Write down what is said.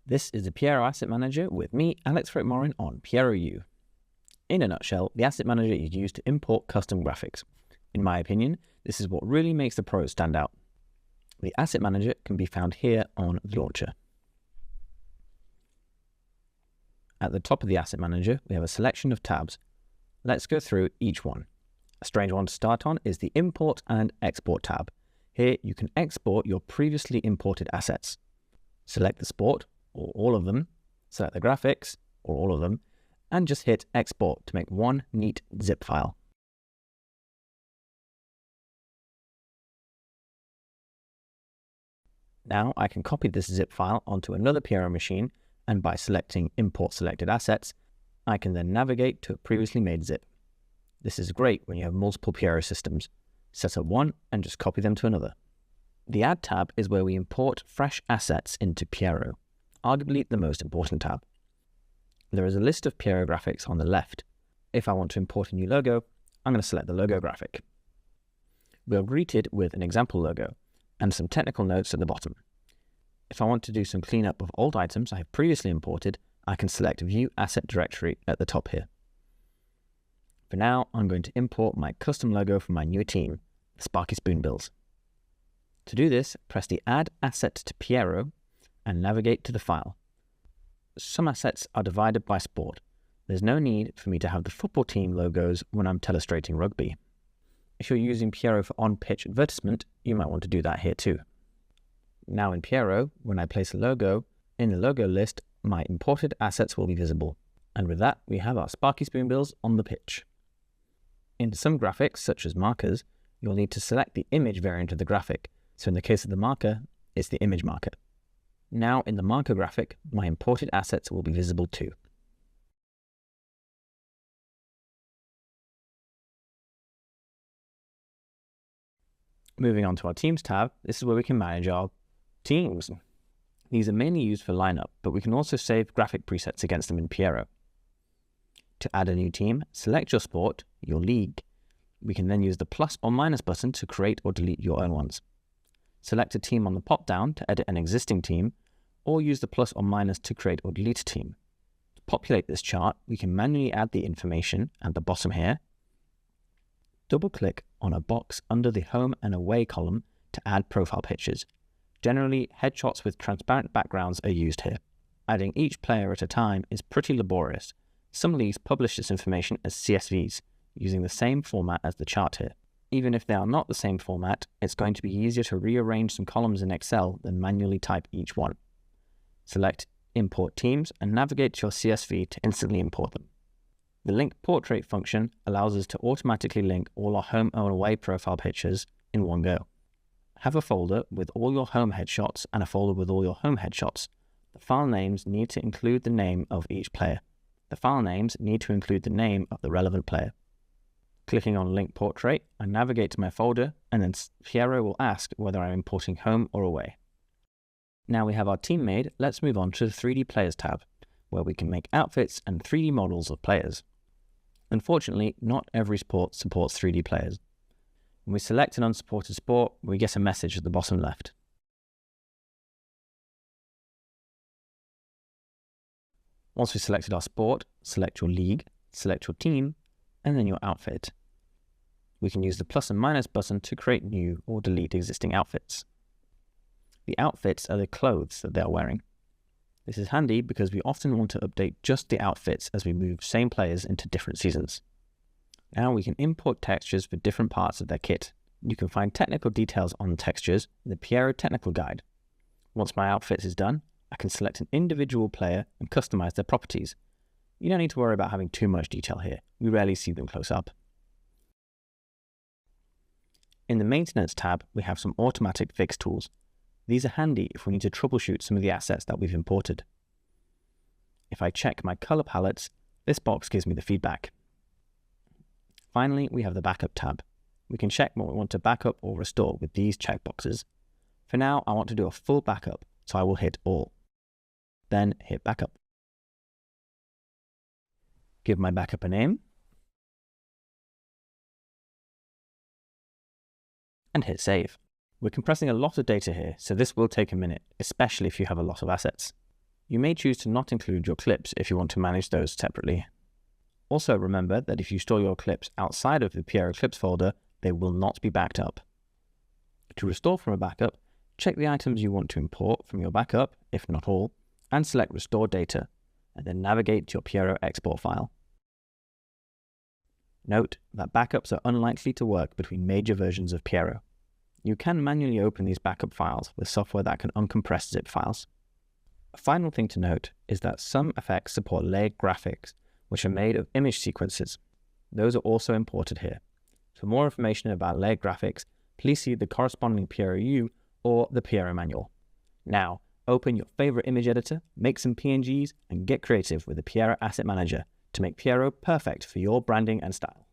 This is the PIERO Asset Manager with me, Alex Morin on PIERO U. In a nutshell, the Asset Manager is used to import custom graphics. In my opinion, this is what really makes the pros stand out. The Asset Manager can be found here on the launcher. At the top of the Asset Manager, we have a selection of tabs. Let's go through each one. A strange one to start on is the Import and Export tab. Here you can export your previously imported assets. Select the sport, or all of them, select the graphics, or all of them, and just hit Export to make one neat zip file. Now I can copy this zip file onto another PIERO machine, and by selecting Import Selected Assets, I can then navigate to a previously made zip. This is great when you have multiple PIERO systems. Set up one and just copy them to another. The Add tab is where we import fresh assets into PIERO, arguably the most important tab. There is a list of PIERO graphics on the left. If I want to import a new logo, I'm going to select the logo graphic. We are greeted with an example logo and some technical notes at the bottom. If I want to do some cleanup of old items I have previously imported, I can select View Asset Directory at the top here. For now, I'm going to import my custom logo from my new team, the Sparky Spoonbills. To do this, press the Add Asset to PIERO and navigate to the file. Some assets are divided by sport. There's no need for me to have the football team logos when I'm telestrating rugby. If you're using PIERO for on-pitch advertisement, you might want to do that here too. Now in PIERO, when I place a logo, in the logo list, my imported assets will be visible. And with that, we have our Sparky Spoonbills on the pitch. In some graphics, such as markers, you'll need to select the image variant of the graphic. So in the case of the marker, it's the image marker. Now in the marker graphic, my imported assets will be visible too. Moving on to our Teams tab, this is where we can manage our teams. These are mainly used for lineup, but we can also save graphic presets against them in PIERO. To add a new team, select your sport, your league. We can then use the plus or minus button to create or delete your own ones. Select a team on the pop-down to edit an existing team, or use the plus or minus to create or delete a team. To populate this chart, we can manually add the information at the bottom here. Double-click on a box under the Home and Away column to add profile pictures. Generally, headshots with transparent backgrounds are used here. Adding each player at a time is pretty laborious. Some leagues publish this information as CSVs, using the same format as the chart here. Even if they are not the same format, it's going to be easier to rearrange some columns in Excel than manually type each one. Select Import Teams and navigate to your CSV to instantly import them. The Link Portrait function allows us to automatically link all our home and away profile pictures in one go. Have a folder with all your home headshots and a folder with all your home headshots. The file names need to include the name of each player. The file names need to include the name of the relevant player. Clicking on Link Portrait, I navigate to my folder, and then PIERO will ask whether I'm importing home or away. Now we have our team made, let's move on to the 3D Players tab, where we can make outfits and 3D models of players. Unfortunately, not every sport supports 3D players. When we select an unsupported sport, we get a message at the bottom left. Once we've selected our sport, select your league, select your team, and then your outfit. We can use the plus and minus button to create new or delete existing outfits. The outfits are the clothes that they are wearing. This is handy because we often want to update just the outfits as we move same players into different seasons. Now we can import textures for different parts of their kit. You can find technical details on the textures in the PIERO Technical Guide. Once my outfit is done, I can select an individual player and customize their properties. You don't need to worry about having too much detail here. We rarely see them close up. In the Maintenance tab, we have some automatic fix tools. These are handy if we need to troubleshoot some of the assets that we've imported. If I check my color palettes, this box gives me the feedback. Finally, we have the Backup tab. We can check what we want to backup or restore with these checkboxes. For now, I want to do a full backup, so I will hit All. Then hit Backup. Give my backup a name, and hit Save. We're compressing a lot of data here, so this will take a minute, especially if you have a lot of assets. You may choose to not include your clips if you want to manage those separately. Also remember that if you store your clips outside of the PIERO clips folder, they will not be backed up. To restore from a backup, check the items you want to import from your backup, if not all, and select Restore Data, and then navigate to your PIERO export file. Note that backups are unlikely to work between major versions of PIERO. You can manually open these backup files with software that can uncompress zip files. A final thing to note is that some effects support layered graphics, which are made of image sequences. Those are also imported here. For more information about layered graphics, please see the corresponding PIERO U or the PIERO manual. Now, open your favorite image editor, make some PNGs, and get creative with the PIERO Asset Manager to make PIERO perfect for your branding and style.